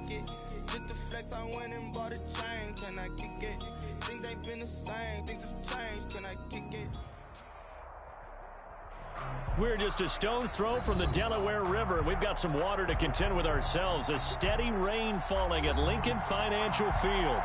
kick it? Just to flex, I went and bought a chain. Can I kick it? Things ain't been the same. Things have changed. Can I kick it? We're just a stone's throw from the Delaware River. We've got some water to contend with ourselves. A steady rain falling at Lincoln Financial Field.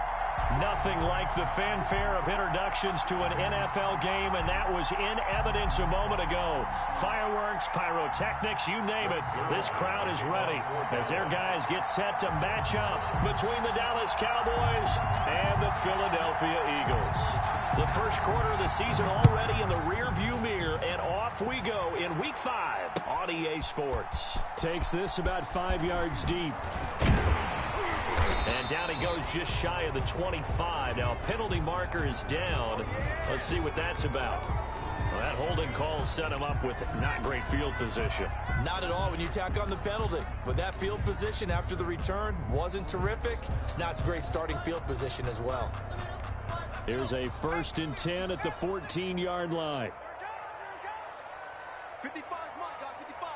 Nothing like the fanfare of introductions to an NFL game, and that was in evidence a moment ago. Fireworks, pyrotechnics, you name it. This crowd is ready as their guys get set to match up between the Dallas Cowboys and the Philadelphia Eagles. The first quarter of the season already in the rearview mirror, and off we go in Week 5 on EA Sports. Takes this about 5 yards deep. And down he goes just shy of the 25. Now, penalty marker is down. Let's see what that's about. Well, that holding call set him up with not great field position. Not at all when you tack on the penalty. But that field position after the return wasn't terrific. It's not a great starting field position as well. Here's a 1st and 10 at the 14-yard line. 55, my God, 55.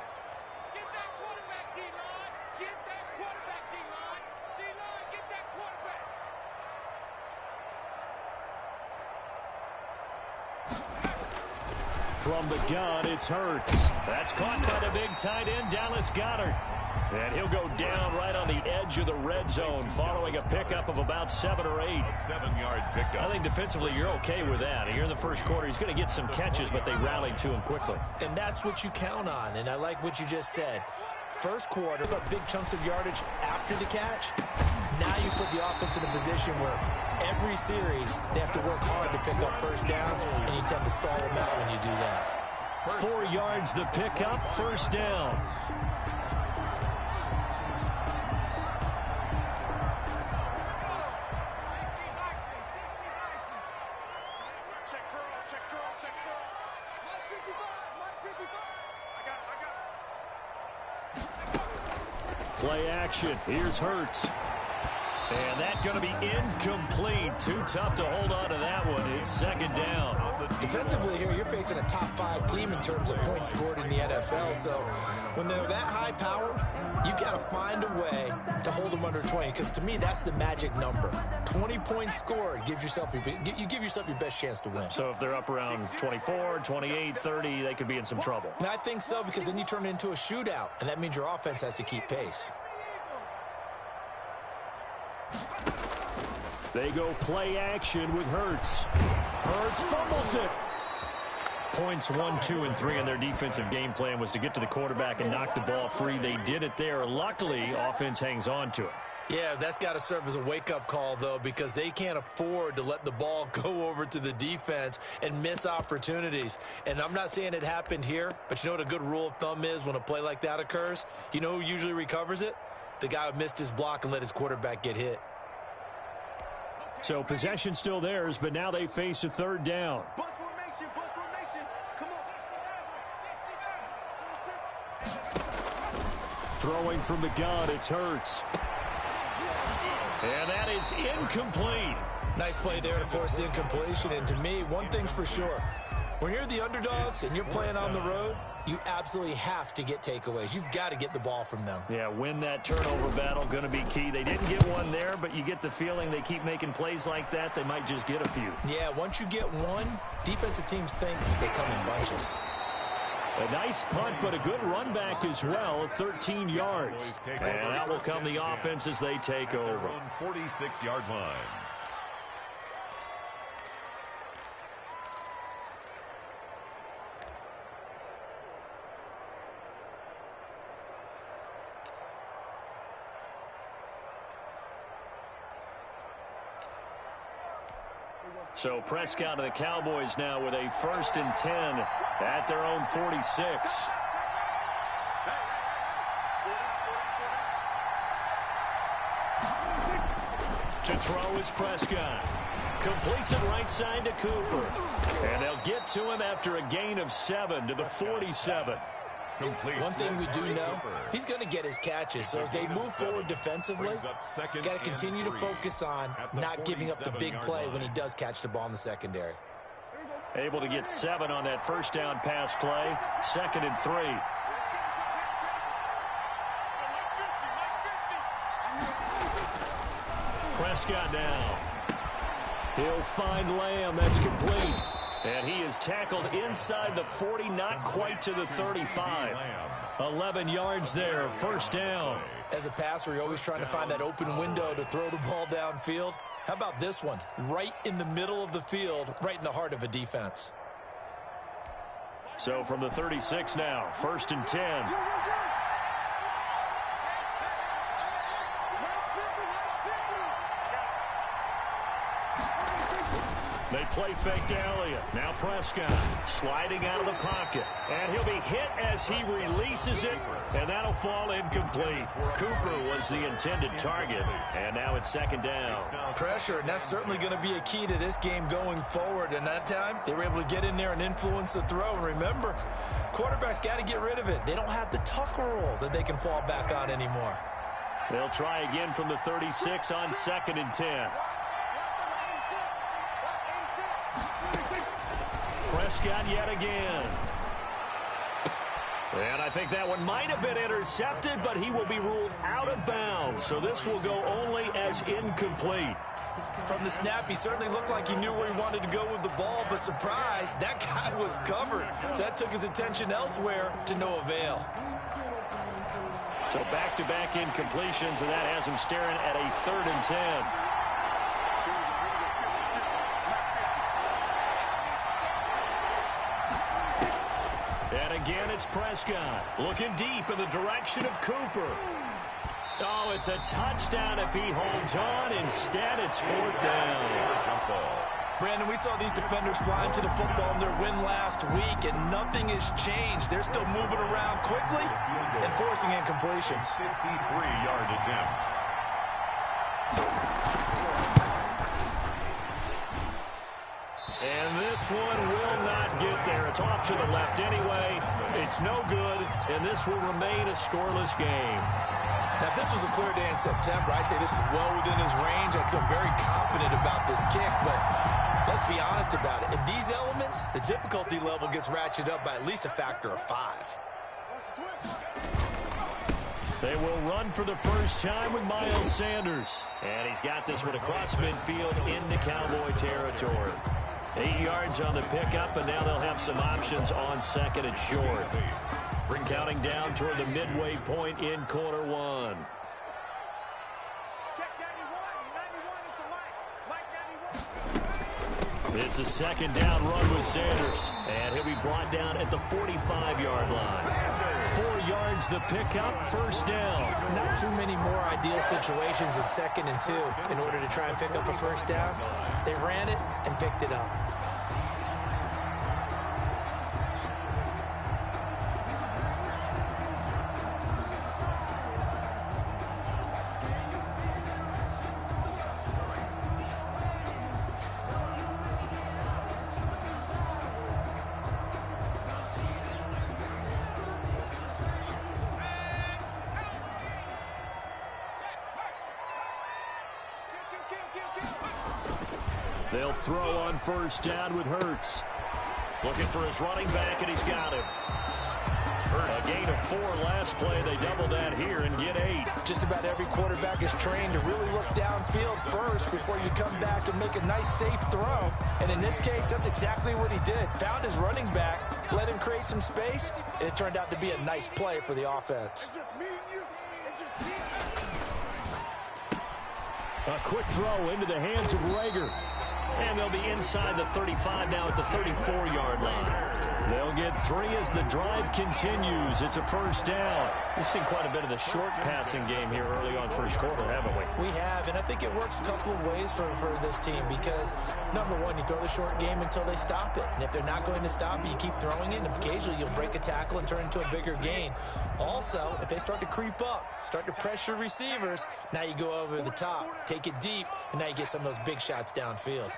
Get that quarterback, D-line. Get that quarterback, D-line. D-line, get that quarterback. From the gun, it's Hurts. That's caught by the big tight end, Dallas Goedert. And he'll go down right on the edge of the red zone following a pickup of about 7 or 8. A 7-yard pickup. I think defensively you're okay with that. Here in the first quarter, he's going to get some catches, but they rallied to him quickly. And that's what you count on, and I like what you just said. First quarter, but big chunks of yardage after the catch. Now you put the offense in a position where every series they have to work hard to pick up first downs, and you tend to stall them out when you do that. 4 yards the pickup, first down. Play action. Here's Hurts. And that's going to be incomplete. Too tough to hold on to that one. It's 2nd down. Defensively here, you're facing a top 5 team in terms of points scored in the NFL. So when they're that high power, you've got to find a way to hold them under 20. Because to me, that's the magic number. 20 points scored gives yourself you give yourself your best chance to win. So if they're up around 24, 28, 30, they could be in some trouble. And I think so, because then you turn it into a shootout, and that means your offense has to keep pace. They go play action with Hurts. Hurts fumbles it. Points 1, 2, and 3 in their defensive game plan was to get to the quarterback and knock the ball free. They did it there. Luckily, offense hangs on to it. Yeah, that's got to serve as a wake-up call, though, because they can't afford to let the ball go over to the defense and miss opportunities. And I'm not saying it happened here, but you know what a good rule of thumb is when a play like that occurs? You know who usually recovers it? The guy who missed his block and let his quarterback get hit. So possession still theirs, but now they face a 3rd down. Bus formation, bus formation. Come on. Throwing from the gun, it's Hurts. And that is incomplete. Nice play there to force the incompletion. And to me, one thing's for sure. When you're the underdogs and you're playing on the road, you absolutely have to get takeaways. You've got to get the ball from them. Yeah, win that turnover battle, going to be key. They didn't get one there, but you get the feeling they keep making plays like that, they might just get a few. Yeah, once you get one, defensive teams think they come in bunches. A nice punt, but a good run back as well, 13 yards. And that will come the offense as they take over. 46-yard line. So Prescott and the Cowboys now with a 1st and 10 at their own 46. To throw is Prescott. Completes it right side to Cooper. And they'll get to him after a gain of 7 to the 47. One thing we do know, he's going to get his catches. So as they move forward defensively, got to continue to focus on not giving up the big play when he does catch the ball in the secondary. Able to get 7 on that 1st down pass play. 2nd and 3. Prescott now. He'll find Lamb. That's complete. And he is tackled inside the 40, not quite to the 35. 11 yards there, first down. As a passer, you're always trying to find that open window to throw the ball downfield. How about this one? Right in the middle of the field, right in the heart of a defense. So from the 36 now, 1st and 10. They play fake to Elliott. Now Prescott sliding out of the pocket. And he'll be hit as he releases it. And that'll fall incomplete. Cooper was the intended target. And now it's 2nd down. Pressure, and that's certainly going to be a key to this game going forward. And that time, they were able to get in there and influence the throw. And remember, quarterbacks got to get rid of it. They don't have the tuck rule that they can fall back on anymore. They'll try again from the 36 on 2nd and 10. Prescott yet again. And I think that one might have been intercepted, but he will be ruled out of bounds. So this will go only as incomplete. From the snap, he certainly looked like he knew where he wanted to go with the ball, but surprise, that guy was covered. So that took his attention elsewhere to no avail. So back-to-back incompletions, and that has him staring at a 3rd and 10. And again, it's Prescott looking deep in the direction of Cooper. Oh, it's a touchdown if he holds on. Instead, it's 4th down. Brandon, we saw these defenders fly into the football in their win last week, and nothing has changed. They're still moving around quickly and forcing incompletions. 53-yard attempt. And this one will not get there. It's off to the left anyway. It's no good, and this will remain a scoreless game. Now, if this was a clear day in September, I'd say this is well within his range. I feel very confident about this kick, but let's be honest about it. In these elements, the difficulty level gets ratcheted up by at least a factor of 5. They will run for the first time with Miles Sanders. And he's got this one across midfield into Cowboy territory. 8 yards on the pickup, and now they'll have some options on 2nd and short. Counting down toward the midway point in quarter 1. Check 91 is the light. Light 91. It's a 2nd down run with Sanders. And he'll be brought down at the 45-yard line. 4 yards the pickup, 1st down. Not too many more ideal situations at 2nd and 2 in order to try and pick up a 1st down. They ran it and picked it up. They'll throw on 1st down with Hurts. Looking for his running back, and he's got him. A gain of 4 last play. They double that here and get 8. Just about every quarterback is trained to really look downfield first before you come back and make a nice, safe throw. And in this case, that's exactly what he did. Found his running back, let him create some space, and it turned out to be a nice play for the offense. It's just me and you. It's just me and you. A quick throw into the hands of Rager. And they'll be inside the 35 now at the 34-yard line. They'll get 3 as the drive continues. It's a 1st down. We've seen quite a bit of the short passing game here early on first quarter, haven't we? We have, and I think it works a couple of ways for this team because, number one, you throw the short game until they stop it. And if they're not going to stop it, you keep throwing it, and occasionally you'll break a tackle and turn it into a bigger gain. Also, if they start to creep up, start to pressure receivers, now you go over the top, take it deep, and now you get some of those big shots downfield.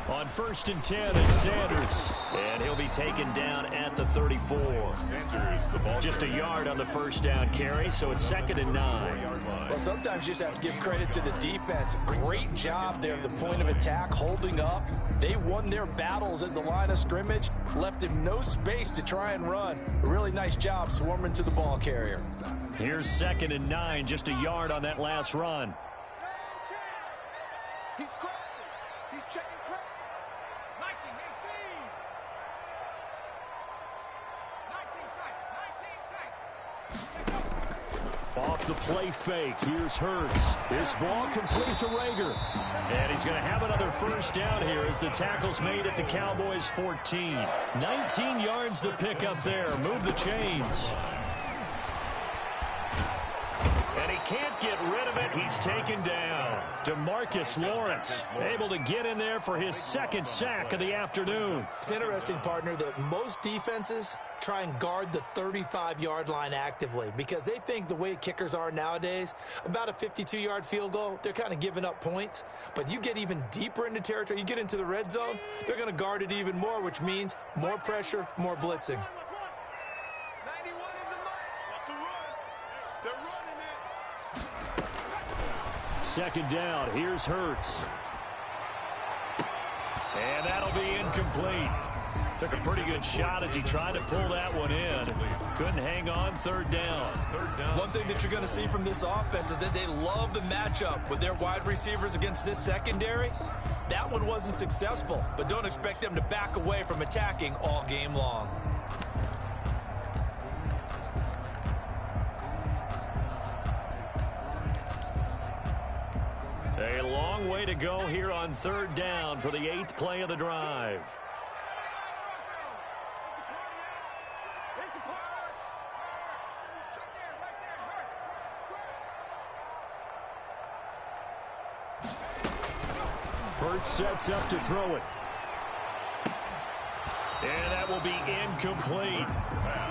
On 1st and 10, it's Sanders. And he'll be taken down at the 34. Sanders, the ball Just a yard on the 1st down carry, so it's 2nd and 9. Well, sometimes you just have to give credit to the defense. Great job there at the point of attack, holding up. They won their battles at the line of scrimmage, left him no space to try and run. A really nice job swarming to the ball carrier. Here's 2nd and 9, just a yard on that last run. He's crossing. He's checking crack. 19, 18. 19 tight. Off the play fake, here's Hurts. This ball complete to Rager. And he's going to have another first down here as the tackle's made at the Cowboys' 14. 19 yards to pick up there. Move the chains. And he can't get rid of it. He's taken down. DeMarcus Lawrence able to get in there for his second sack of the afternoon. It's interesting, partner, that most defenses try and guard the 35-yard line actively because they think the way kickers are nowadays, about a 52-yard field goal, they're kind of giving up points. But you get even deeper into territory, you get into the red zone, they're going to guard it even more, which means more pressure, more blitzing. 91 in the mark. That's a run. They're running it. Second down, here's Hurts. And that'll be incomplete. Took a pretty good shot as he tried to pull that one in. Couldn't hang on. Third down. One thing that you're going to see from this offense is that they love the matchup with their wide receivers against this secondary. That one wasn't successful, but don't expect them to back away from attacking all game long. A long way to go here on third down for the 8th play of the drive. Hurts sets up to throw it. And that will be incomplete.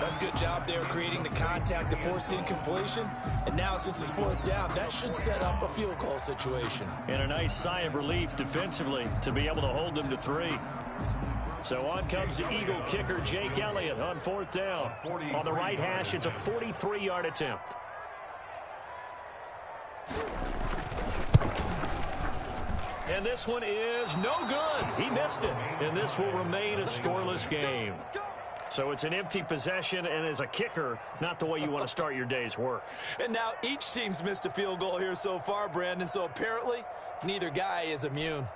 That's a good job there creating the contact to force the incompletion. And now since it's fourth down, that should set up a field goal situation. And a nice sigh of relief defensively to be able to hold them to 3. So on comes the Eagle kicker Jake Elliott on fourth down. On the right hash, it's a 43-yard attempt. And this one is no good. He missed it. And this will remain a scoreless game. So it's an empty possession, and as a kicker, not the way you want to start your day's work. And now each team's missed a field goal here so far, Brandon, so apparently neither guy is immune.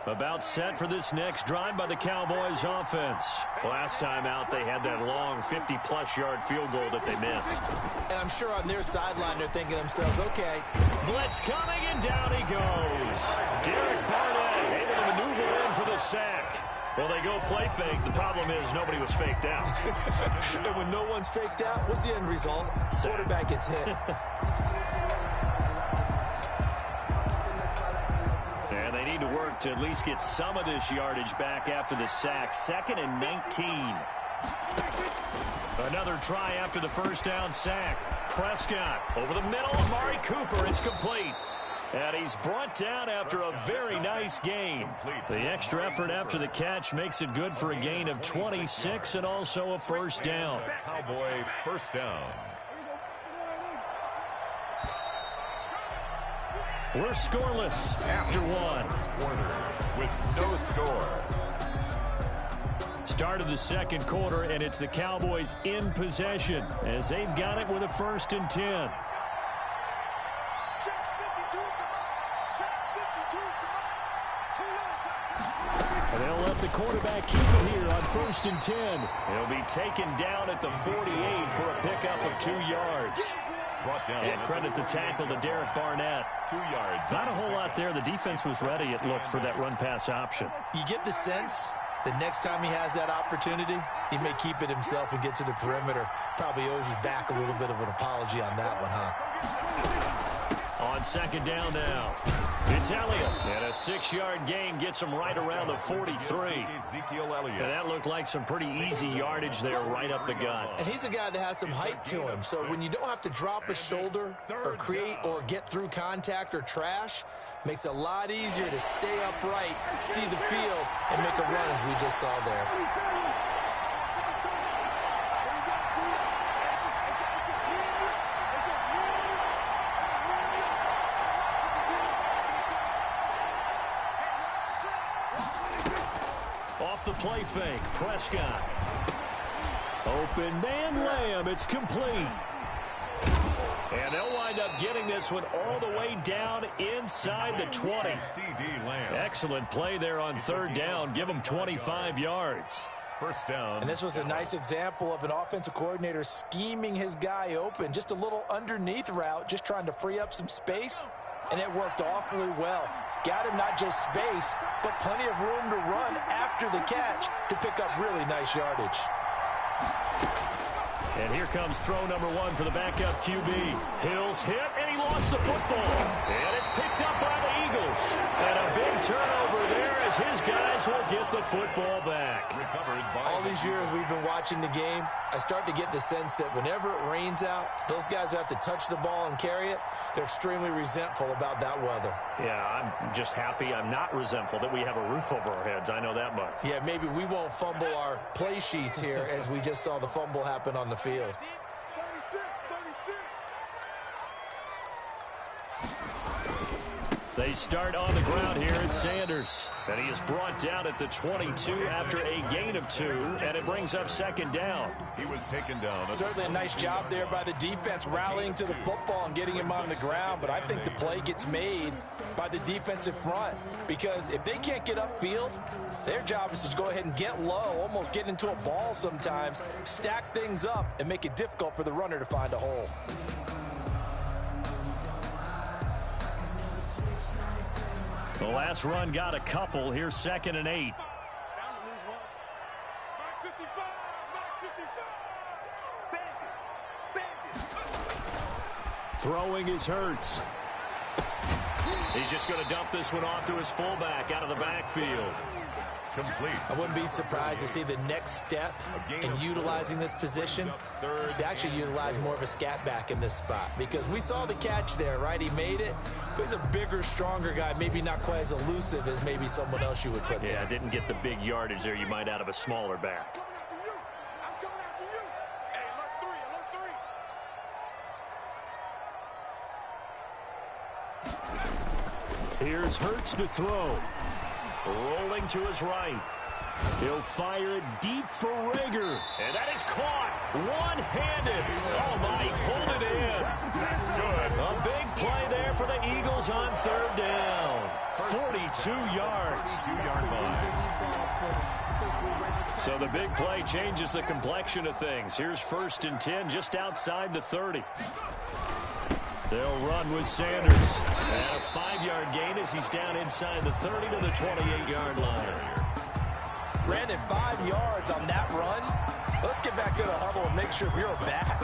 About set for this next drive by the Cowboys offense. Last time out, they had that long 50-plus yard field goal that they missed. And I'm sure on their sideline they're thinking to themselves, okay. Blitz coming, and down he goes. Derek Barnett able to maneuver in for the sack. Well, they go play fake. The problem is nobody was faked out. And when no one's faked out, what's the end result? Quarterback gets hit. And they need to work to at least get some of this yardage back after the sack. 2nd and 19. Another try after the first down sack. Prescott over the middle. Amari Cooper. It's complete. And he's brought down after a very nice gain. The extra effort after the catch makes it good for a gain of 26 and also a first down. Cowboy first down. We're scoreless after one. Quarter with no score. Start of the second quarter, and it's the Cowboys in possession as they've got it with a 1st and 10. And they'll let the quarterback keep it here on 1st and 10. He'll be taken down at the 48 for a pickup of 2 yards. And credit the tackle to Derek Barnett. 2 yards. Not a whole lot there. The defense was ready, it looked, for that run-pass option. You get the sense that next time he has that opportunity, he may keep it himself and get to the perimeter. Probably owes his back a little bit of an apology on that one, huh? On second down now, it's Elliott. And a 6-yard gain gets him right around the 43. Ezekiel Elliott. And that looked like some pretty easy yardage there right up the gut. And he's a guy that has some height to him. So when you don't have to drop a shoulder or create or get through contact or trash, makes it a lot easier to stay upright, see the field, and make a run as we just saw there. Off the play fake, Prescott. Open man, Lamb, it's complete. And they'll wind up getting this one all the way down inside the 20. CeeDee Lamb. Excellent play there on third down. Give them 25 yards. First down. And this was a nice example of an offensive coordinator scheming his guy open. Just a little underneath route, just trying to free up some space. And it worked awfully well. Got him not just space, but plenty of room to run after the catch to pick up really nice yardage. And here comes throw number one for the backup QB. Hill's hit, and he lost the football. And it's picked up by the Eagles. And a big turnover there as his guys will get the football back. Recovered by All these years we've been watching the game, I start to get the sense that whenever it rains out, those guys who have to touch the ball and carry it, they're extremely resentful about that weather. Yeah, I'm just happy I'm not resentful that we have a roof over our heads. I know that much. Yeah, maybe we won't fumble our play sheets here as we just saw the fumble happen on the field. 36. They start on the ground here at Sanders. And he is brought down at the 22 after a gain of 2, and it brings up second down. He was taken down. Certainly a nice job there by the defense rallying to the football and getting him on the ground, but I think the play gets made by the defensive front because if they can't get upfield, their job is to go ahead and get low, almost get into a ball sometimes, stack things up, and make it difficult for the runner to find a hole. The last run got a couple. Here's 2nd and 8. Down to lose one. Mark 55. Bandit. Throwing is Hurts. He's just going to dump this one off to his fullback out of the backfield. Complete. I wouldn't be surprised to see the next step in utilizing this position is to actually utilize more of a scat back in this spot because we saw the catch there, right? He made it, but he's a bigger, stronger guy, maybe not quite as elusive as maybe someone else you would put there. Yeah, didn't get the big yardage there you might out of a smaller back. I'm coming after you. Hey, alert 3. Here's Hurts to throw. Rolling to his right. He'll fire it deep for Rager. And that is caught. One-handed. Oh, my, he pulled it in. That's good. A big play there for the Eagles on third down. 42 yards. 2-yard line. So the big play changes the complexion of things. Here's 1st and 10 just outside the 30. They'll run with Sanders. And a 5-yard gain as he's down inside the 30 to the 28-yard line. Brandon, 5 yards on that run. Let's get back to the huddle and make sure you're back.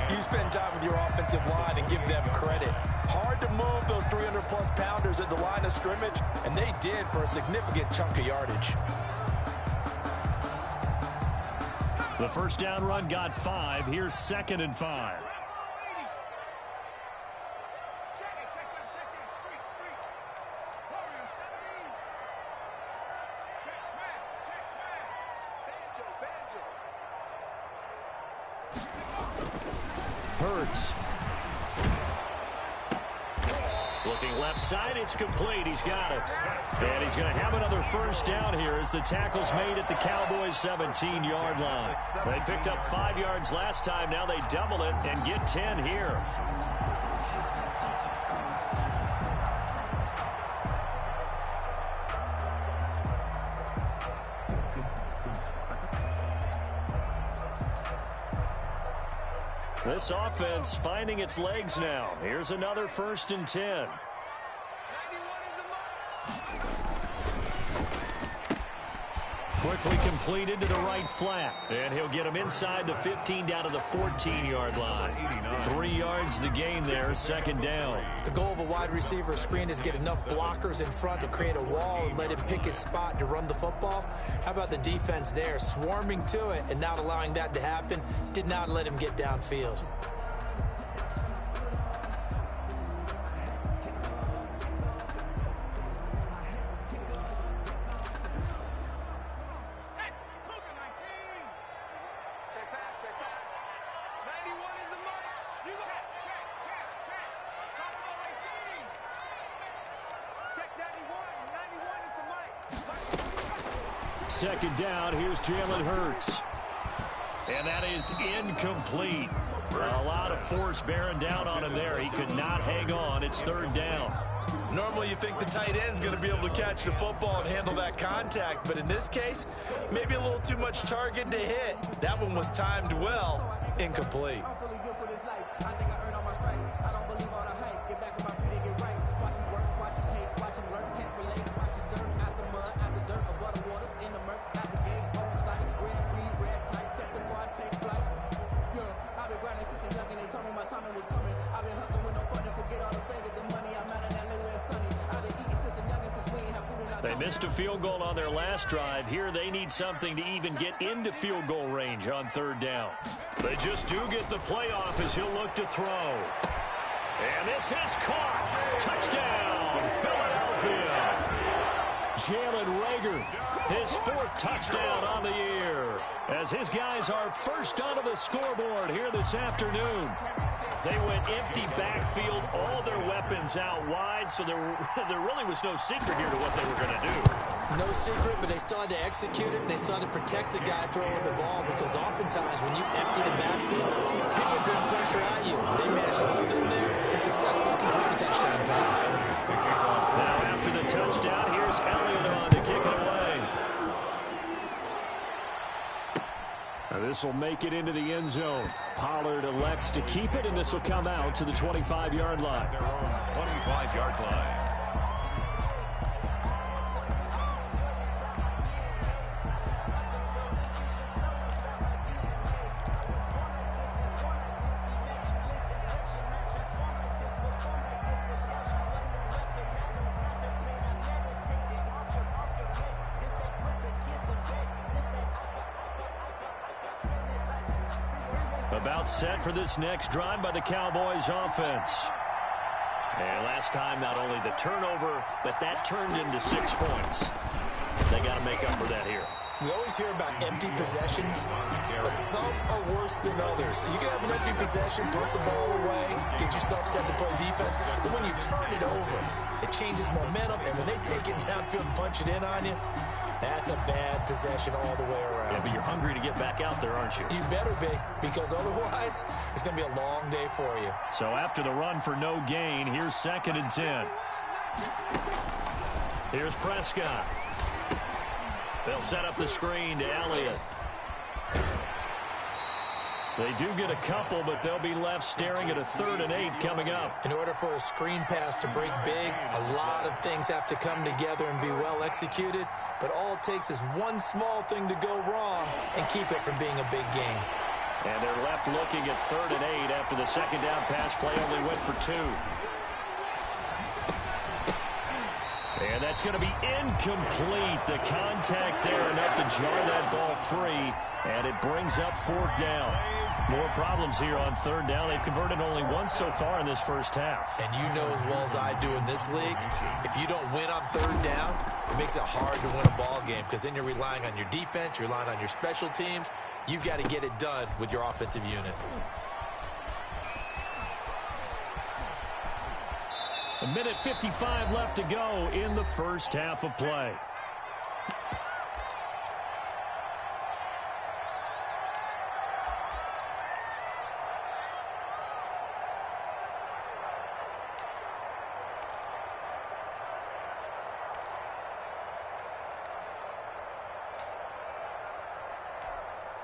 You spend time with your offensive line and give them credit. Hard to move those 300-plus pounders at the line of scrimmage, and they did for a significant chunk of yardage. The first down run got 5. Here's 2nd and 5. Hurts. Looking left side, it's complete. He's got it. And he's going to have another first down here as the tackle's made at the Cowboys' 17-yard line. They picked up 5 yards last time. Now they double it and get 10 here. This offense finding its legs now. Here's another 1st and 10. Quickly completed to the right flat. And he'll get him inside the 15 down to the 14-yard line. 3 yards the gain there, 2nd down. The goal of a wide receiver screen is get enough blockers in front to create a wall and let him pick his spot to run the football. How about the defense there, swarming to it and not allowing that to happen? Did not let him get downfield. Second down, here's Jalen Hurts. And that is incomplete. A lot of force bearing down on him there. He could not hang on. It's third down. Normally you think the tight end's going to be able to catch the football and handle that contact, but in this case, maybe a little too much target to hit. That one was timed well, incomplete. They missed a field goal on their last drive. Here they need something to even get into field goal range on third down. They just do get the playoff as he'll look to throw. And this is caught. Touchdown, Philadelphia. Jalen Reagor, his fourth touchdown on the year, as his guys are first onto the scoreboard here this afternoon. They went empty backfield, all their weapons out wide, so there really was no secret here to what they were going to do. No secret, but they still had to execute it, and they still had to protect the guy throwing the ball, because oftentimes when you empty the backfield, people bring pressure at you. They managed to hold in there and successfully complete the touchdown pass. Now after the touchdown, here's Elliott on to kick it away. Now this will make it into the end zone. Pollard elects to keep it, and this will come out to the 25-yard line. Their own 25-yard line. About set for this next drive by the Cowboys offense. And last time, not only the turnover, but that turned into 6 points. They got to make up for that here. We always hear about empty possessions, but some are worse than others. You can have an empty possession, put the ball away, get yourself set to play defense, but when you turn it over, it changes momentum, and when they take it downfield and punch it in on you, that's a bad possession all the way around. Yeah, but you're hungry to get back out there, aren't you? You better be, because otherwise, it's going to be a long day for you. So after the run for no gain, here's 2nd and 10. Here's Prescott. They'll set up the screen to Elliott. They do get a couple, but they'll be left staring at a 3rd and 8 coming up. In order for a screen pass to break big, a lot of things have to come together and be well executed, but all it takes is one small thing to go wrong and keep it from being a big game. And they're left looking at 3rd and 8 after the second down pass play only went for 2. And that's going to be incomplete. The contact there enough to jar that ball free, and it brings up 4th down. More problems here on 3rd down. They've converted only once so far in this first half. And you know as well as I do in this league, if you don't win on 3rd down, it makes it hard to win a ball game, because then you're relying on your defense, you're relying on your special teams. You've got to get it done with your offensive unit. A minute 55 left to go in the first half of play.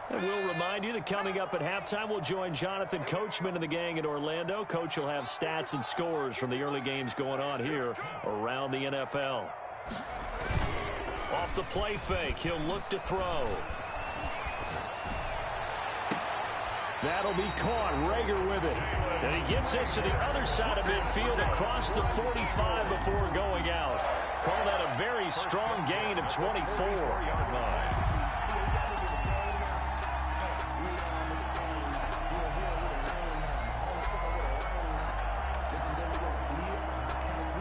And we'll remind you that coming up at halftime, we'll join Jonathan Coachman and the gang in Orlando. Coach will have stats and scores from the early games going on here around the NFL. Off the play fake, he'll look to throw. That'll be caught. Reagor with it. And he gets this to the other side of midfield across the 45 before going out. Call that a very strong gain of 24.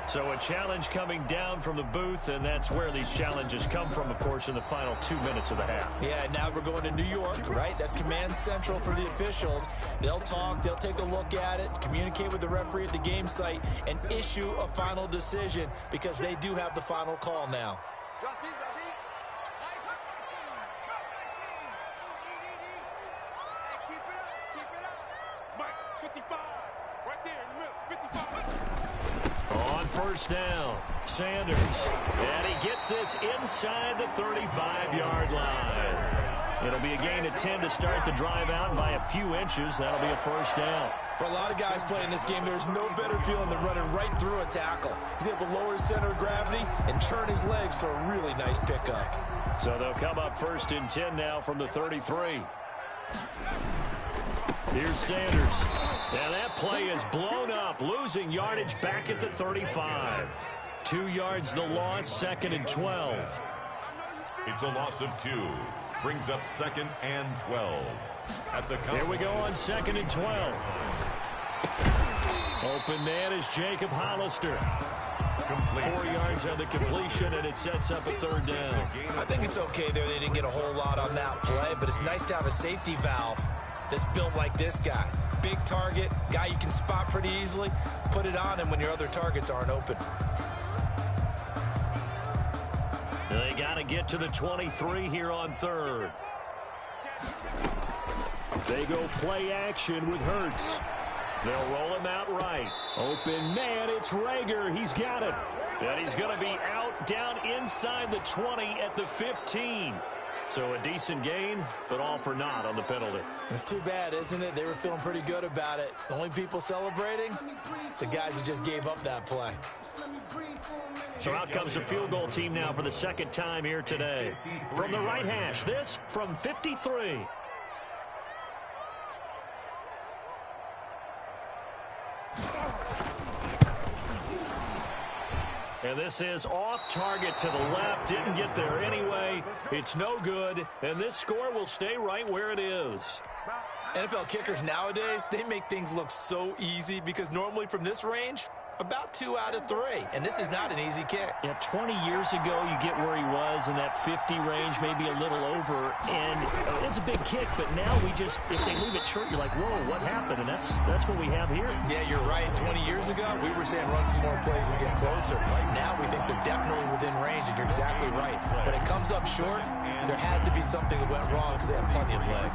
So a challenge coming down from the booth, and that's where these challenges come from, of course, in the final 2 minutes of the half. Yeah, now we're going to New York, right? That's command central for the officials. They'll talk, they'll take a look at it, communicate with the referee at the game site, and issue a final decision, because they do have the final call now. 55. Right there in the middle. 55. On first down, Sanders. And he gets this inside the 35-yard line. It'll be a gain of 10 to start the drive out, and by a few inches, that'll be a first down. For a lot of guys playing this game, there's no better feeling than running right through a tackle. He's able to lower his center of gravity and churn his legs for a really nice pickup. So they'll come up first and 10 now from the 33. Here's Sanders. And that play is blown up, losing yardage back at the 35. 2 yards the loss, 2nd and 12. It's a loss of 2. Brings up 2nd and 12. At the Here we go on 2nd and 12. Open man is Jacob Hollister. 4 yards on the completion, and it sets up a 3rd down. I think it's okay there. They didn't get a whole lot on that play, but it's nice to have a safety valve that's built like this guy. Big target, guy you can spot pretty easily. Put it on him when your other targets aren't open. They got to get to the 23 here on 3rd. They go play action with Hurts. They'll roll him out right. Open man, it's Rager. He's got it. And he's going to be out down inside the 20 at the 15. So a decent gain, but all for naught on the penalty. It's too bad, isn't it? They were feeling pretty good about it. The only people celebrating, the guys who just gave up that play. So out comes a field goal team now for the 2nd time here today. From the right hash, this from 53. And this is off target to the left. Didn't get there anyway. It's no good. And this score will stay right where it is. NFL kickers nowadays, they make things look so easy because normally from this range, about 2 out of 3. And this is not an easy kick. Yeah, 20 years ago, you get where he was in that 50 range, maybe a little over. And it's a big kick, but now we just, if they leave it short, you're like, whoa, what happened? And that's what we have here. Yeah, you're right. 20 years ago, we were saying run some more plays and get closer. Now we think they're definitely within range, and you're exactly right. When it comes up short, there has to be something that went wrong because they have plenty of leg.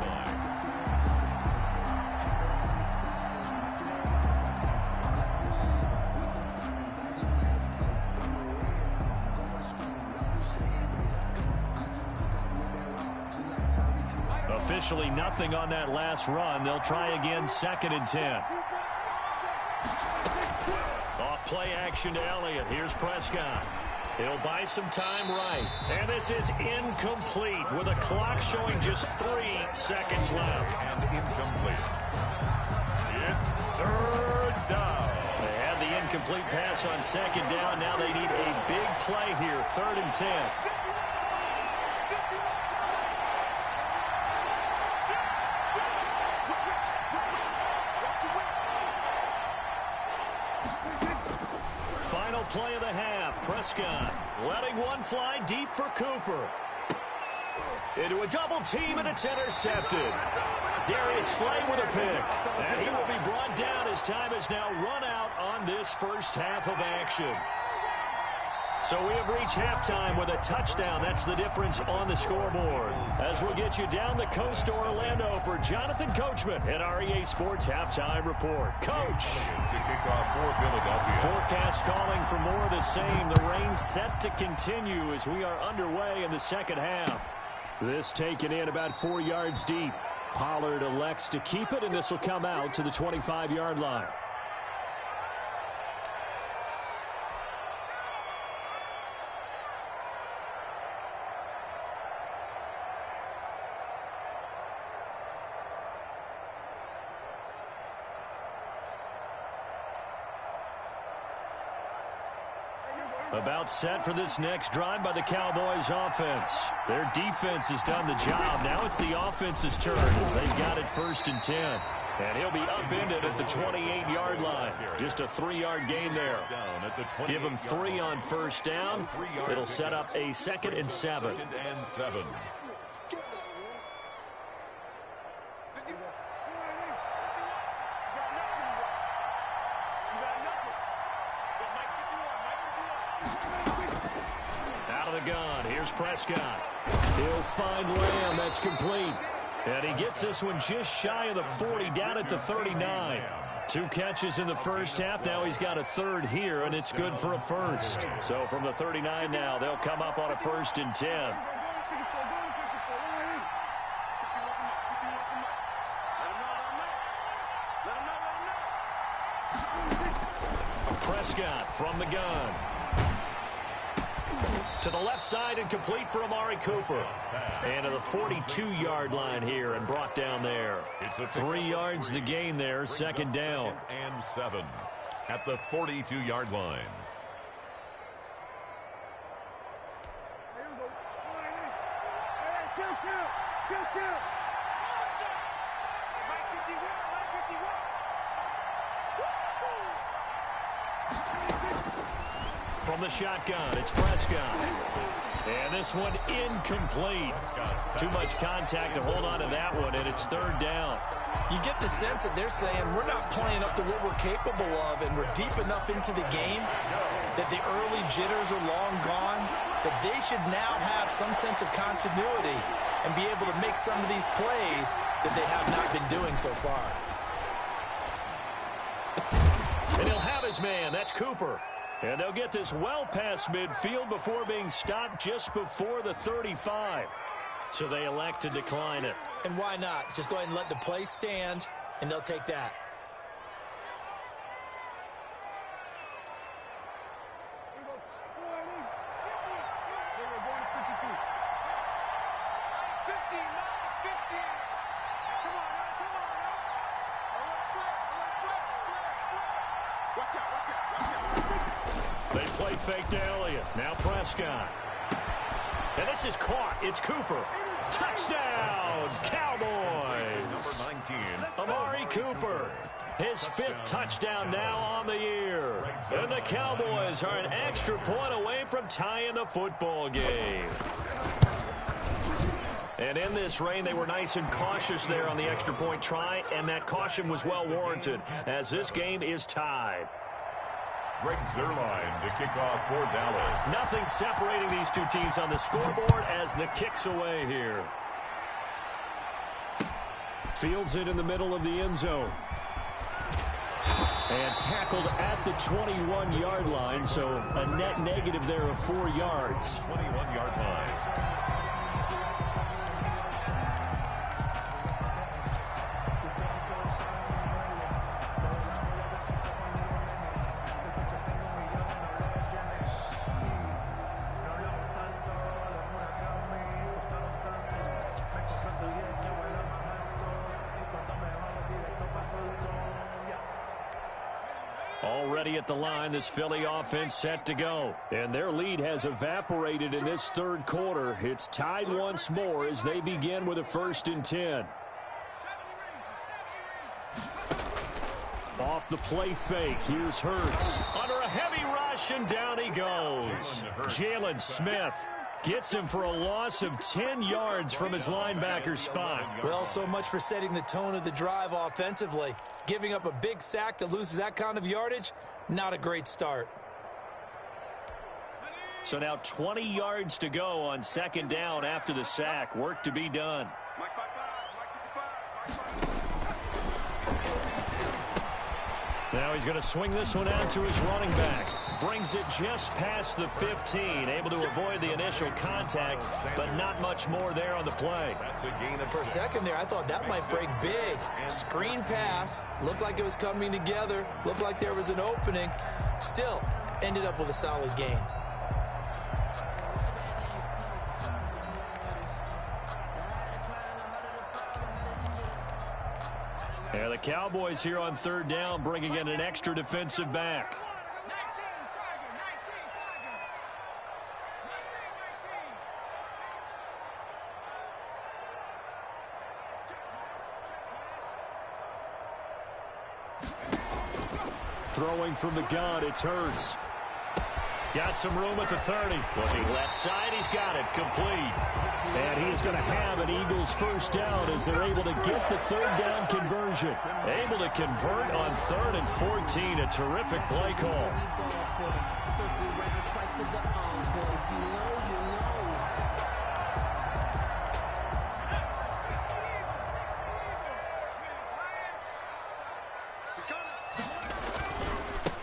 Officially nothing on that last run. They'll try again, 2nd and 10. Off play action to Elliott. Here's Prescott. He'll buy some time right. And this is incomplete with a clock showing just 3 seconds left. And incomplete. It's 3rd down. They had the incomplete pass on 2nd down. Now they need a big play here, 3rd and 10. Final play of the half. Prescott letting one fly deep for Cooper. Into a double team, and it's intercepted. Darius Slay with a pick. And he will be brought down as time has now run out on this first half of action. So we have reached halftime with a touchdown. That's the difference on the scoreboard. As we'll get you down the coast to Orlando for Jonathan Coachman at REA Sports Halftime Report. Coach. To kick off for Philadelphia. Forecast calling for more of the same. The rain set to continue as we are underway in the 2nd half. This taken in about 4 yards deep. Pollard elects to keep it, and this will come out to the 25-yard line. About set for this next drive by the Cowboys offense. Their defense has done the job. Now it's the offense's turn as they've got it 1st and 10. And he'll be upended at the 28-yard line. Just a 3-yard gain there. Give him 3 on 1st down. It'll set up a 2nd and 7. 2nd and 7. Out of the gun, here's Prescott. He'll find Lamb, that's complete. And he gets this one just shy of the 40, down at the 39. 2 catches in the first half. Now he's got a third here, and it's good for a first. So from the 39 now, they'll come up on a 1st and 10. Prescott from the gun. To the left side and complete for Amari Cooper. And to the 42-yard line here and brought down there. 3 yards the gain there, 2nd down. And 7 at the 42-yard line. From the shotgun, it's Prescott. And this one incomplete. Too much contact to hold on to that one, and it's 3rd down. You get the sense that they're saying we're not playing up to what we're capable of, and we're deep enough into the game that the early jitters are long gone, that they should now have some sense of continuity and be able to make some of these plays that they have not been doing so far. And he'll have his man. That's Cooper. And they'll get this well past midfield before being stopped just before the 35. So they elect to decline it. And why not? Just go ahead and let the play stand, and they'll take that. They play fake to Elliott. Now Prescott. And this is caught. It's Cooper. Touchdown, Cowboys. Number 19. Amari Cooper. His 5th touchdown now on the year. And the Cowboys are an extra point away from tying the football game. And in this rain, they were nice and cautious there on the extra point try, and that caution was well warranted as this game is tied. Greg Zuerlein to kick off for Dallas. Nothing separating these two teams on the scoreboard as the kick's away here. Fields it in the middle of the end zone. And tackled at the 21-yard line, so a net negative there of 4 yards. 21-yard line. Already at the line, this Philly offense set to go. And their lead has evaporated in this 3rd quarter. It's tied once more as they begin with a 1st and 10. Off the play fake, here's Hurts. Under a heavy rush, and down he goes. Jalen Smith gets him for a loss of 10 yards from his linebacker spot. Well, so much for setting the tone of the drive offensively. Giving up a big sack that loses that kind of yardage, not a great start. So now 20 yards to go on 2nd down after the sack. Work to be done. Now he's going to swing this one out to his running back. Brings it just past the 15. Able to avoid the initial contact, but not much more there on the play. For a second there, I thought that might break big. Screen pass. Looked like it was coming together. Looked like there was an opening. Still, ended up with a solid gain. Yeah, the Cowboys here on 3rd down, bringing in an extra defensive back. Throwing from the gun, it's Hurts. Got some room at the 30. Looking left side, he's got it, complete. And he is going to have an Eagles 1st down as they're able to get the 3rd down conversion. Able to convert on 3rd and 14, a terrific play call.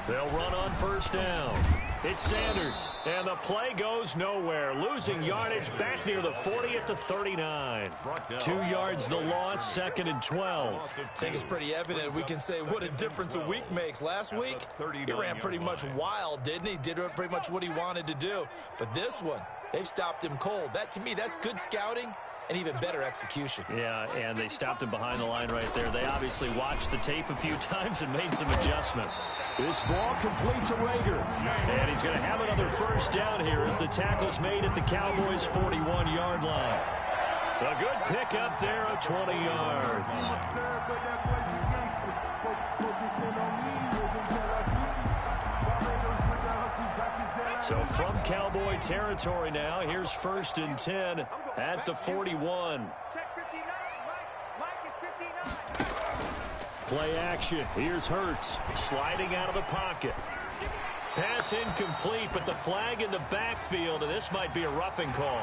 They'll run on first down. It's Sanders, and the play goes nowhere. Losing yardage back near the 40 at the 39. 2 yards the loss, 2nd and 12. I think it's pretty evident. We can say what a difference a week makes. Last week, he ran pretty much wild, didn't he? Did pretty much what he wanted to do. But this one, they've stopped him cold. That, to me, that's good scouting and even better execution. Yeah, and they stopped him behind the line right there. They obviously watched the tape a few times and made some adjustments. This ball complete to Rager. And he's going to have another first down here as the tackle's made at the Cowboys' 41-yard line. A good pick up there of 20 yards. So from Cowboy territory now, here's 1st and 10 at the 41. Check 59. Mike is 59. Play action. Here's Hurts sliding out of the pocket. Pass incomplete, but the flag in the backfield, and this might be a roughing call.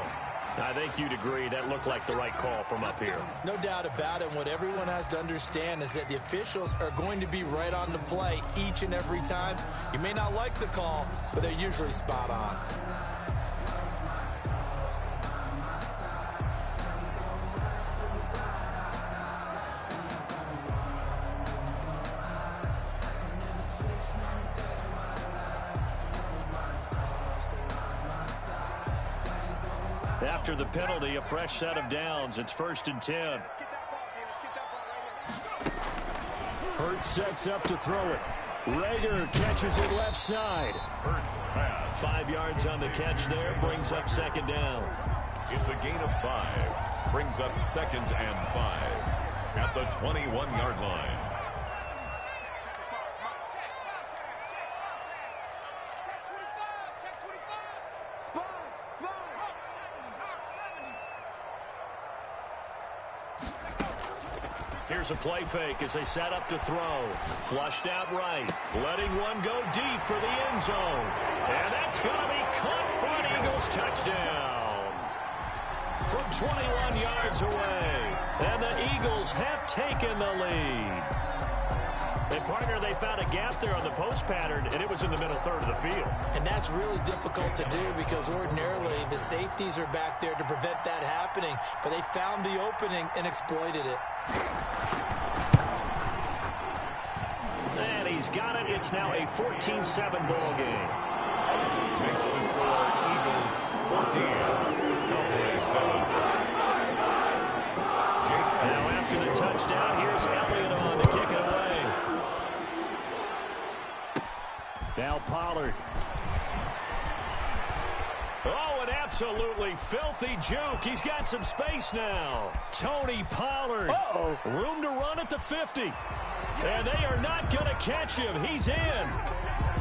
I think you'd agree that looked like the right call from up here. No doubt about it. What everyone has to understand is that the officials are going to be right on the play each and every time. You may not like the call, but they're usually spot on. After the penalty, a fresh set of downs. It's 1st and 10. Hurts sets up to throw it. Rager catches it left side. Hurts pass. 5 yards on the catch there. Brings up 2nd down. It's a gain of 5. Brings up 2nd and 5 at the 21-yard line. Here's a play fake as they set up to throw. Flushed out right. Letting one go deep for the end zone. And that's going to be caught for an Eagles touchdown. From 21 yards away. And the Eagles have taken the lead. And, partner, they found a gap there on the post pattern, and it was in the middle third of the field. And that's really difficult to do because ordinarily the safeties are back there to prevent that happening. But they found the opening and exploited it. And he's got it. It's now a 14-7 ball game. Makes the score Eagles 14, Cowboys 7. Now after the touchdown, here's Elliott on to kick it away. Now Pollard. Oh, an absolutely filthy juke. He's got some space now. Tony Pollard. Uh-oh. Room to run at the 50. And they are not going to catch him. He's in.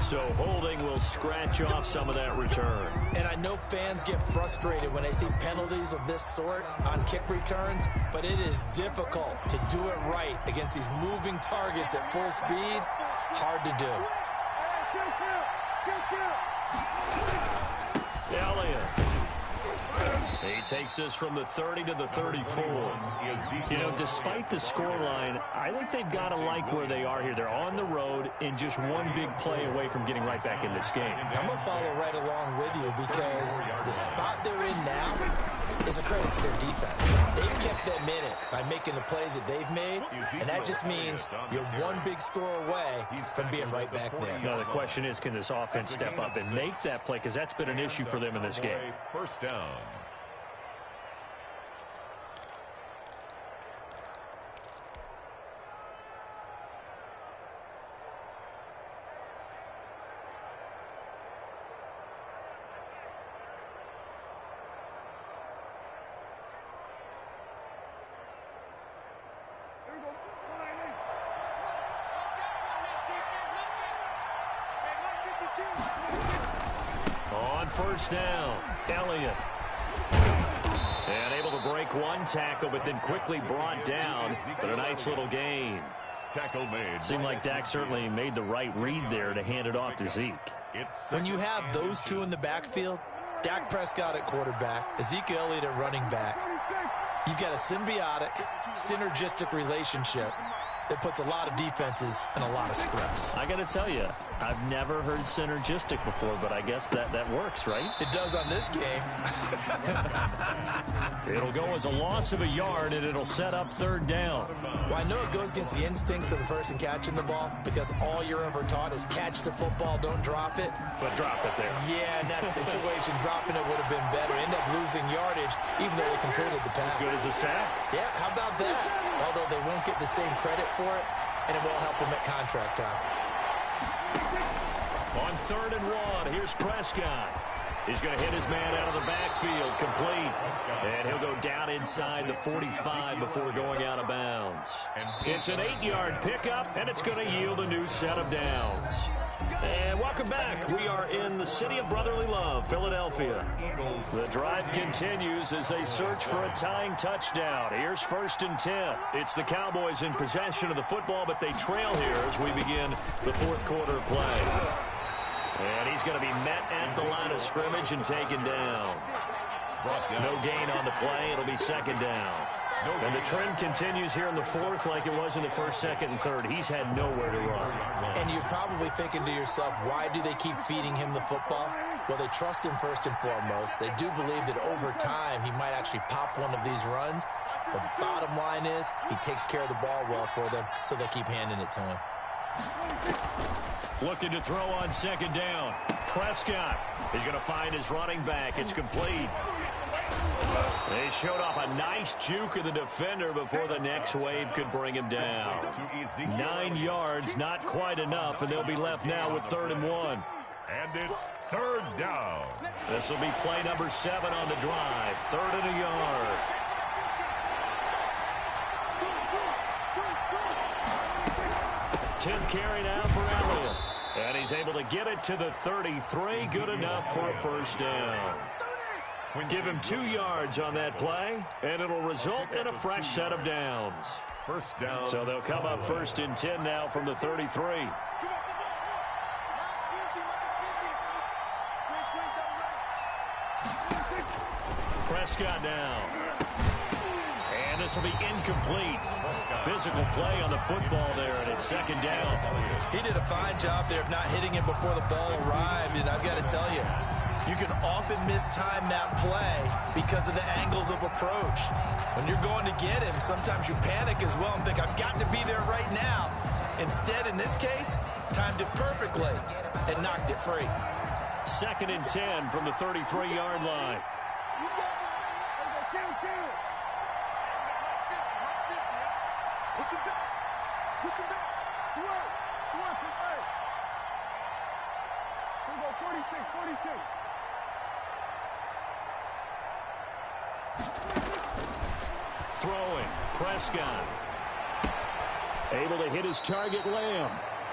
So holding will scratch off some of that return. And I know fans get frustrated when they see penalties of this sort on kick returns, but it is difficult to do it right against these moving targets at full speed. Hard to do. Elliott. He takes this from the 30 to the 34. You know, despite the scoreline, I think they've got to like where they are here. They're on the road and just one big play away from getting right back in this game. I'm going to follow right along with you because the spot they're in now is a credit to their defense. They've kept them in it by making the plays that they've made, and that just means you're one big score away from being right back there. No, the question is, can this offense step up and make that play? Because that's been an issue for them in this game. First down. On first down, Elliott. And able to break one tackle, but then quickly brought down. But a nice little gain. Tackle made. Seemed like Dak certainly made the right read there to hand it off to Zeke. When you have those two in the backfield, Dak Prescott at quarterback, Ezekiel Elliott at running back, you've got a symbiotic, synergistic relationship it puts a lot of defenses in a lot of stress. I got to tell you, I've never heard synergistic before, but I guess that works, right? It does on this game. It'll go as a loss of a yard, and it'll set up third down. Well, I know it goes against the instincts of the person catching the ball because all you're ever taught is catch the football, don't drop it. But drop it there. Yeah, in that situation, dropping it would have been better. End up losing yardage, even though they completed the pass. As good as a sack. Yeah, how about that? Although they won't get the same credit for it, and it won't help them at contract time. On 3rd and 1, here's Prescott. He's going to hit his man out of the backfield, complete. And he'll go down inside the 45 before going out of bounds. It's an 8-yard pickup, and it's going to yield a new set of downs. And welcome back. We are in the city of brotherly love, Philadelphia. The drive continues as they search for a tying touchdown. Here's 1st and 10. It's the Cowboys in possession of the football, but they trail here as we begin the 4th quarter play. And he's going to be met at the line of scrimmage and taken down. No gain on the play. It'll be 2nd down. And the trend continues here in the 4th like it was in the 1st, 2nd, and 3rd. He's had nowhere to run. And you're probably thinking to yourself, why do they keep feeding him the football? Well, they trust him first and foremost. They do believe that over time he might actually pop one of these runs. The bottom line is he takes care of the ball well for them, so they keep handing it to him. Looking to throw on 2nd down. Prescott is going to find his running back. It's complete. They showed off a nice juke of the defender before the next wave could bring him down. 9 yards, not quite enough, and they'll be left now with 3rd and 1. And it's 3rd down. This will be play number 7 on the drive. 3rd and a yard. Tenth carry now for Elliott. And he's able to get it to the 33. Good enough for a 1st down. Give him 2 yards on that play, and it'll result in a fresh set of downs. 1st down. So they'll come up 1st and 10 now from the 33. Prescott now. And this will be incomplete. Physical play on the football there, and it's 2nd down. He did a fine job there of not hitting him before the ball arrived, and I've got to tell you, you can often mistime that play because of the angles of approach. When you're going to get him, sometimes you panic as well and think, I've got to be there right now. Instead, in this case, timed it perfectly and knocked it free. 2nd and 10 from the 33-yard line. Push him back. Push him back. Swerve. Swerve from A. Here we go, 46, 46. Throwing. Prescott. Able to hit his target, Lamb.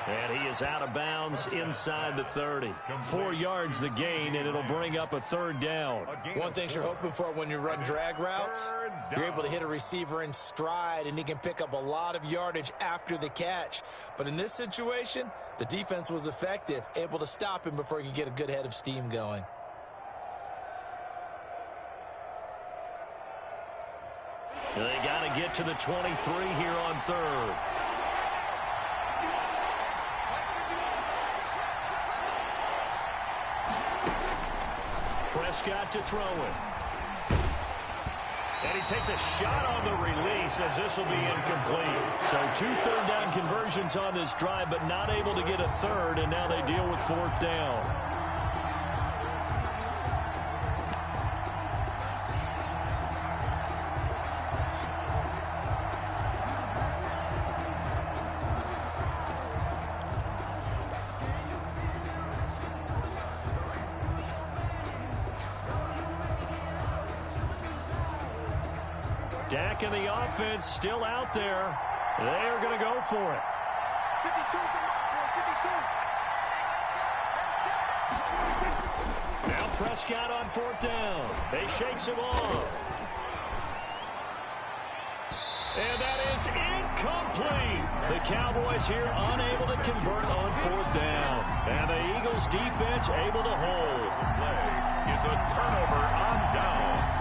And he is out of bounds inside the 30. 4 yards the gain, and it'll bring up a 3rd down. One thing you're hoping for when you run drag routes, you're able to hit a receiver in stride, and he can pick up a lot of yardage after the catch. But in this situation, the defense was effective, able to stop him before he could get a good head of steam going. They got to get to the 23 here on 3rd. Prescott to throw it. And he takes a shot on the release as this will be incomplete. So 2 third down conversions on this drive, but not able to get a 3rd, and now they deal with 4th down. Dak and the offense still out there. They're going to go for it. 52 Now Prescott on 4th down. They shakes him off. And that is incomplete. The Cowboys here unable to convert on 4th down. And the Eagles defense able to hold. Play is a turnover on down.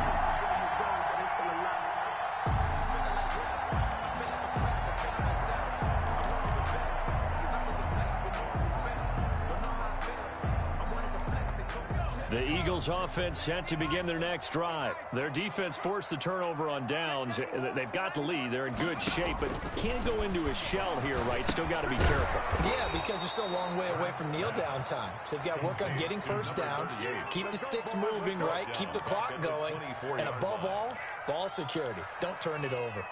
The Eagles offense set to begin their next drive. Their defense forced the turnover on downs. They've got the lead. They're in good shape, but can't go into a shell here, right? Still got to be careful. Yeah, because they're still a long way away from kneel down time. So they've got to work on getting first downs, keep the sticks moving, right? Keep the clock going, and above all, ball security. Don't turn it over.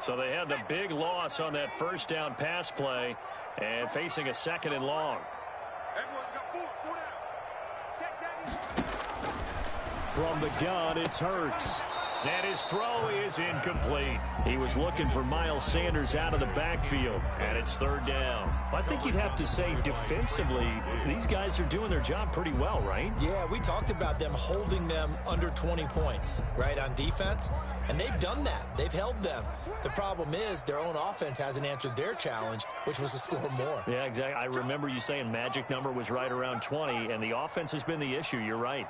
So they had the big loss on that first down pass play and facing a 2nd and long. From the gun, it's Hurts. And his throw is incomplete. He was looking for Miles Sanders out of the backfield, and it's 3rd down. I think you'd have to say defensively, these guys are doing their job pretty well, right? Yeah, we talked about them holding them under 20 points, right, on defense, and they've done that. They've held them. The problem is their own offense hasn't answered their challenge, which was to score more. Yeah, exactly. I remember you saying magic number was right around 20, and the offense has been the issue. You're right.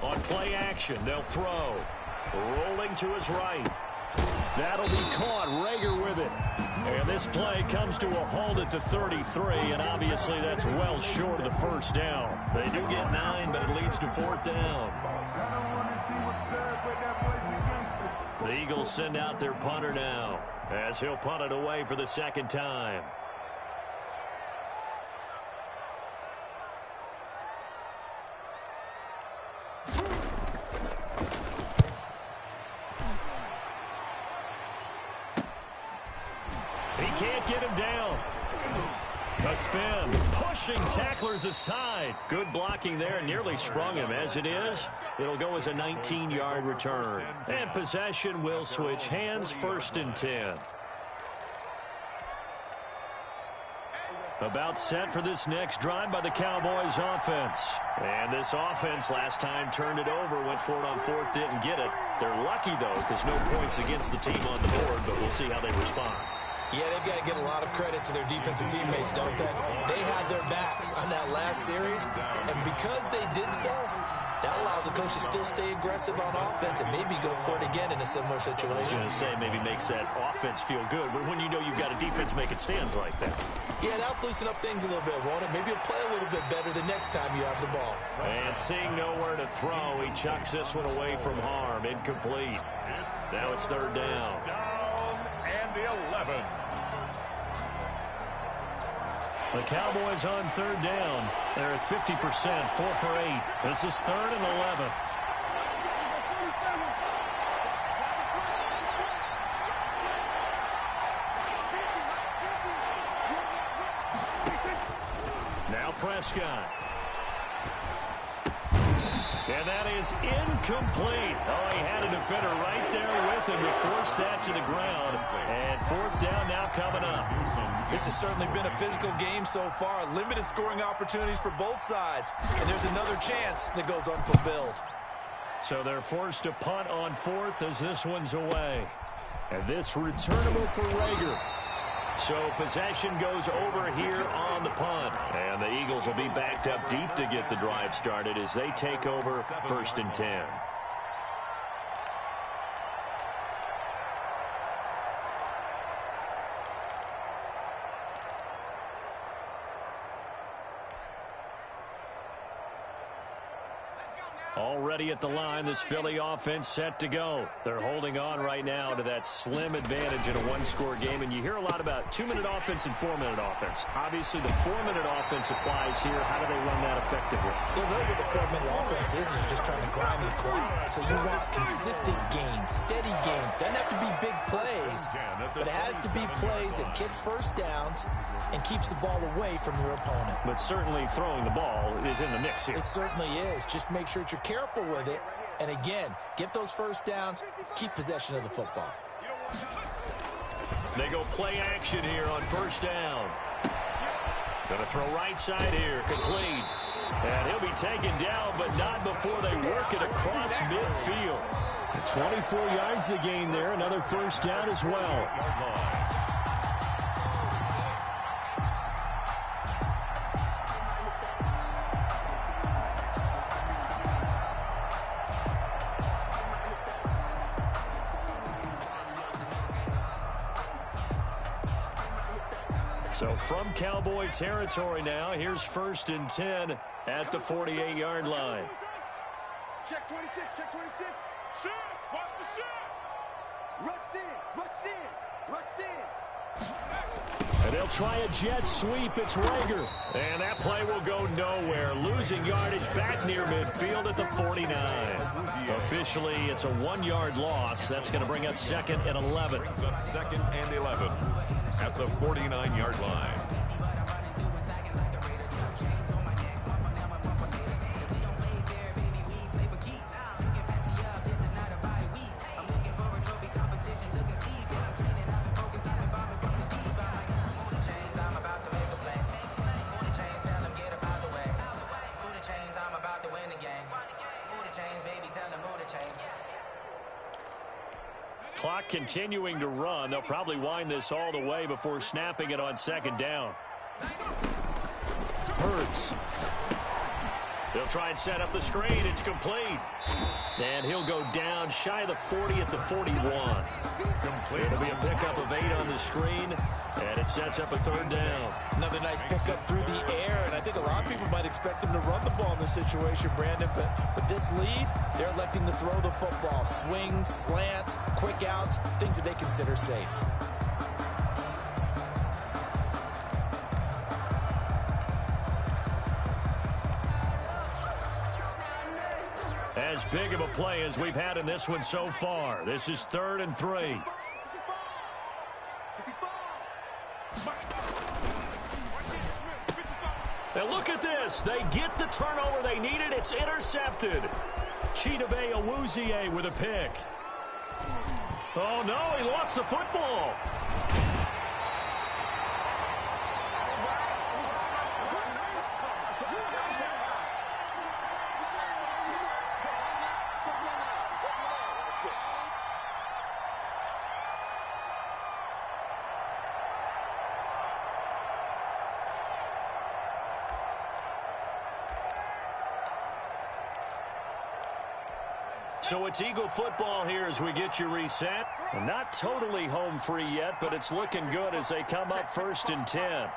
On play action, they'll throw. Rolling to his right. That'll be caught. Reagor with it. And this play comes to a halt at the 33, and obviously that's well short of the first down. They do get 9, but it leads to 4th down. The Eagles send out their punter now, as he'll punt it away for the 2nd time. Can't get him down. A spin. Pushing tacklers aside. Good blocking there. Nearly sprung him. As it is, it'll go as a 19-yard return. And possession will switch hands. 1st and 10. About set for this next drive by the Cowboys offense. And this offense last time turned it over, went for it on 4th, didn't get it. They're lucky, though, because no points against the team on the board, but we'll see how they respond. Yeah, they've got to give a lot of credit to their defensive teammates, don't they? They had their backs on that last series, and because they did so, that allows the coach to still stay aggressive on offense and maybe go for it again in a similar situation. I was going to say, maybe makes that offense feel good, but when you know you've got a defense making stands like that. Yeah, that'll loosen up things a little bit, won't it? Maybe you'll play a little bit better the next time you have the ball. And seeing nowhere to throw, he chucks this one away from harm. Incomplete. Now it's 3rd down. Down and 11. The Cowboys on 3rd down. They're at 50%, 4 for 8. This is 3rd and 11. Now Prescott. And that is incomplete. Oh, he had a defender right there with him to force that to the ground. And 4th down now coming up. This has certainly been a physical game so far. Limited scoring opportunities for both sides. And there's another chance that goes unfulfilled. So they're forced to punt on 4th as this one's away. And this returnable for Reagor. So possession goes over here on the punt. And the Eagles will be backed up deep to get the drive started as they take over 1st and 10. Already at the line, this Philly offense set to go. They're holding on right now to that slim advantage in a one-score game. And you hear a lot about 2-minute offense and 4-minute offense. Obviously, the 4-minute offense applies here. How do they run that effectively? Well, really what the 4-minute offense is just trying to grind the clock. So you want consistent gains, steady gains. Doesn't have to be big plays, but it has to be plays that gets first downs and keeps the ball away from your opponent. But certainly throwing the ball is in the mix here. It certainly is. Just make sure that you're careful with it. And again, get those first downs, keep possession of the football. They go play action here on 1st down. Going to throw right side here, complete. And he'll be taken down, but not before they work it across midfield. 24 yards to gain there, another 1st down as well. So from Cowboy territory now, here's 1st and 10 at the 48-yard line. Check 26, check 26. Shit, watch the shit. Rush in, rush in, rush in. And they'll try a jet sweep. It's Rager. And that play will go nowhere. Losing yardage back near midfield at the 49. Officially, it's a 1-yard loss. That's going to bring up 2nd and 11. Brings up 2nd and 11 at the 49-yard line. Clock continuing to run. They'll probably wind this all the way before snapping it on 2nd down. Hurts. They'll try and set up the screen. It's complete. And he'll go down shy of the 40 at the 41. It'll be a pickup of 8 on the screen, and it sets up a 3rd down. Another nice pickup through the air, and I think a lot of people might expect him to run the ball in this situation, Brandon, but with this lead, they're electing to throw the football. Swings, slants, quick outs, things that they consider safe. As big of a play as we've had in this one so far. This is 3rd and 3. And look at this. They get the turnover they needed. It's intercepted. Chidobe Awuzie with a pick. Oh, no, he lost the football. So it's Eagle football here as we get you reset. And not totally home free yet, but it's looking good as they come up 1st and 10.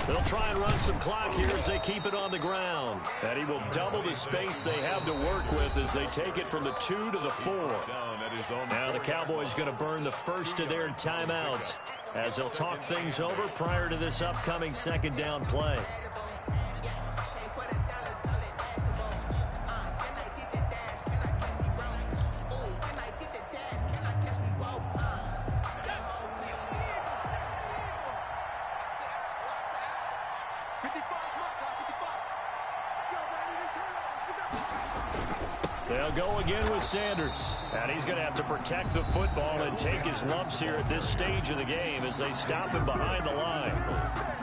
They'll try and run some clock here as they keep it on the ground. And he will double the space they have to work with as they take it from the 2 to the 4. Now the Cowboys going to burn the first of their timeouts as they'll talk things over prior to this upcoming 2nd down play. They'll go again with Sanders. And he's going to have to protect the football and take his lumps here at this stage of the game as they stop him behind the line.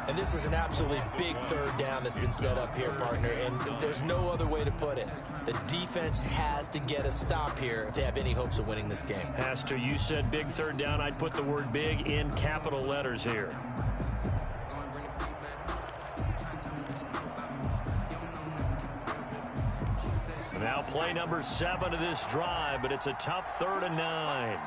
And this is an absolutely big 3rd down that's been set up here, partner, and there's no other way to put it. The defense has to get a stop here if they have any hopes of winning this game. Has to. You said big 3rd down. I'd put the word big in capital letters here. Now play number 7 of this drive, but it's a tough 3rd and 9.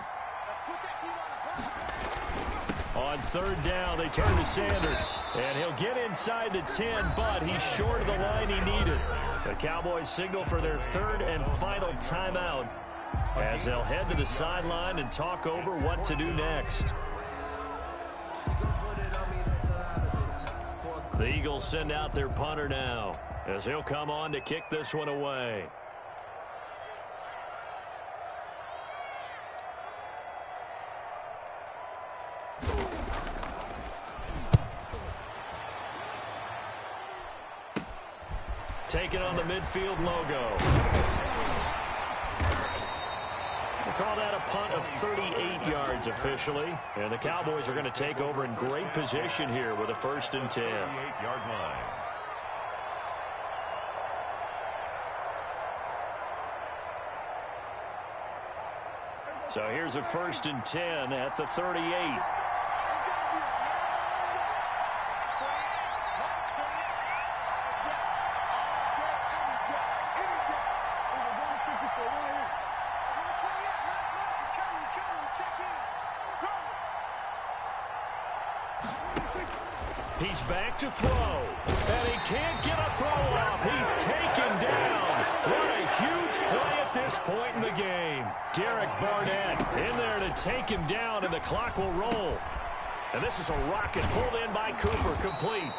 On 3rd down, they turn to Sanders, and he'll get inside the 10, but he's short of the line he needed. The Cowboys signal for their 3rd and final timeout as they'll head to the sideline and talk over what to do next. The Eagles send out their punter now as he'll come on to kick this one away. Take it on the midfield logo. We'll call that a punt of 38 yards officially. And the Cowboys are going to take over in great position here with a 1st and 10. 38-yard line. So here's a 1st and 10 at the 38. He's back to throw. And he can't get a throw off. He's taken down. What a huge play at this point in the game. Derek Barnett in there to take him down, and the clock will roll. And this is a rocket pulled in by Cooper, complete.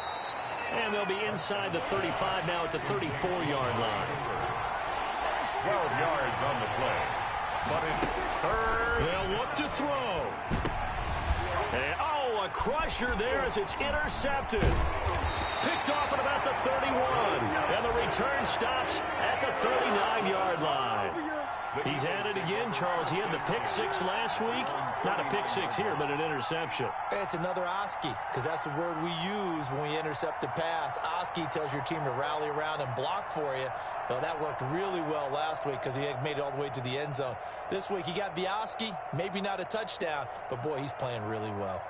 And they'll be inside the 35 now at the 34-yard line. 12 yards on the play. But it's third. They'll look to throw. And, a crusher there as it's intercepted. Picked off at about the 31. And the return stops at the 39-yard line. He's at it again, Charles. He had the pick six last week. Not a pick six here, but an interception. It's another Oski, because that's the word we use when we intercept a pass. Oski tells your team to rally around and block for you. Well, that worked really well last week because he had made it all the way to the end zone. This week, he got the Oski, maybe not a touchdown, but, boy, he's playing really well.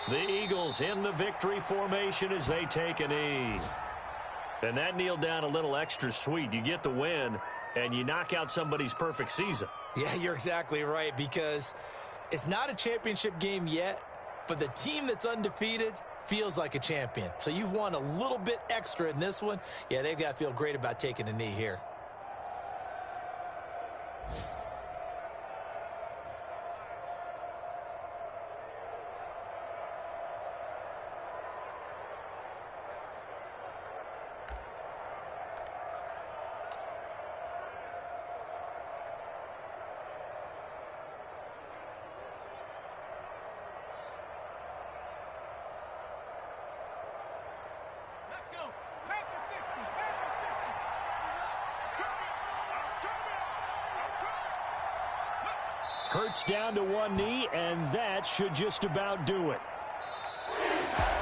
The Eagles in the victory formation as they take a knee. And that kneeled down a little extra sweet. You get the win, and you knock out somebody's perfect season. Yeah, you're exactly right, because it's not a championship game yet, but the team that's undefeated feels like a champion. So you've won a little bit extra in this one. Yeah, they've got to feel great about taking a knee here. Hurts down to one knee, and that should just about do it.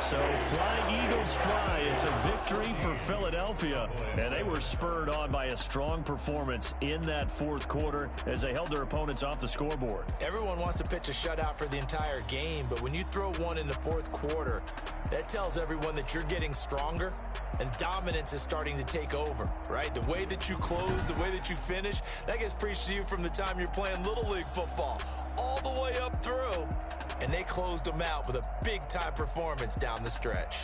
So fly, Eagles, fly. It's a victory for Philadelphia, and they were spurred on by a strong performance in that fourth quarter as they held their opponents off the scoreboard. Everyone wants to pitch a shutout for the entire game, but when you throw one in the fourth quarter, that tells everyone that you're getting stronger and dominance is starting to take over, right? The way that you close, the way that you finish, that gets preached to you from the time you're playing Little League football all the way up through. And they closed them out with a big-time performance down the stretch.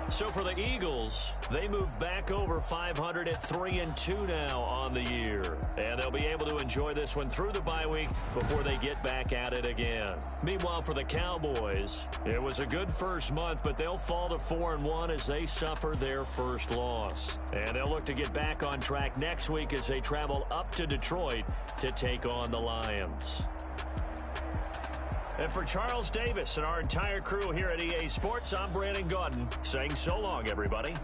So for the Eagles, they move back over 500 at 3-2 now on the year. And they'll be able to enjoy this one through the bye week before they get back at it again. Meanwhile, for the Cowboys, it was a good first month, but they'll fall to 4-1 as they suffer their first loss. And they'll look to get back on track next week as they travel up to Detroit to take on the Lions. And for Charles Davis and our entire crew here at EA Sports, I'm Brandon Gaudin saying so long, everybody.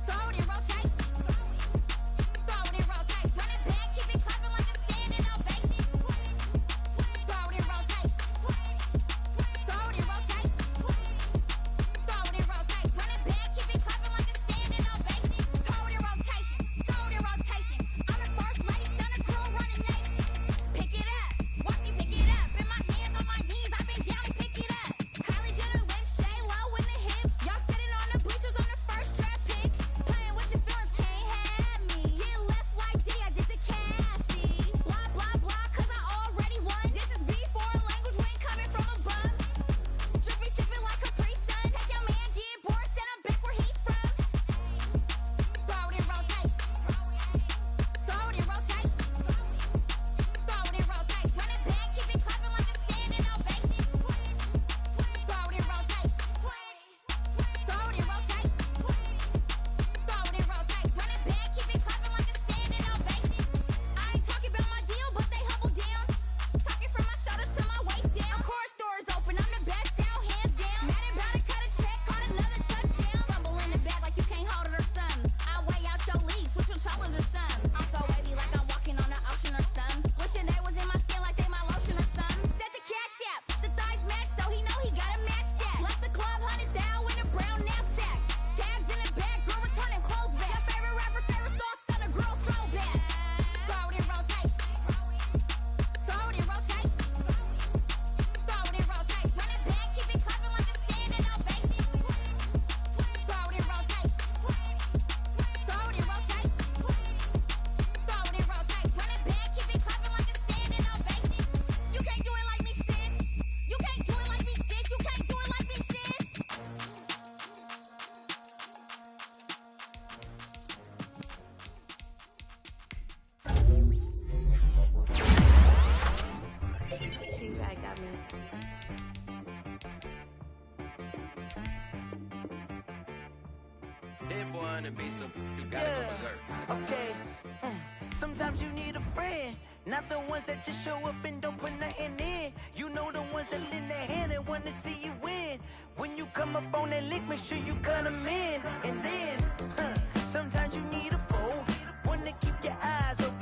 Throw it in rotation. Throw it in rotation. Run it back, keep it close. Not the ones that just show up and don't put nothing in. You know the ones that lend their hand and want to see you win. When you come up on that lick, make sure you cut them in. And then, sometimes you need a fold. One to keep your eyes open.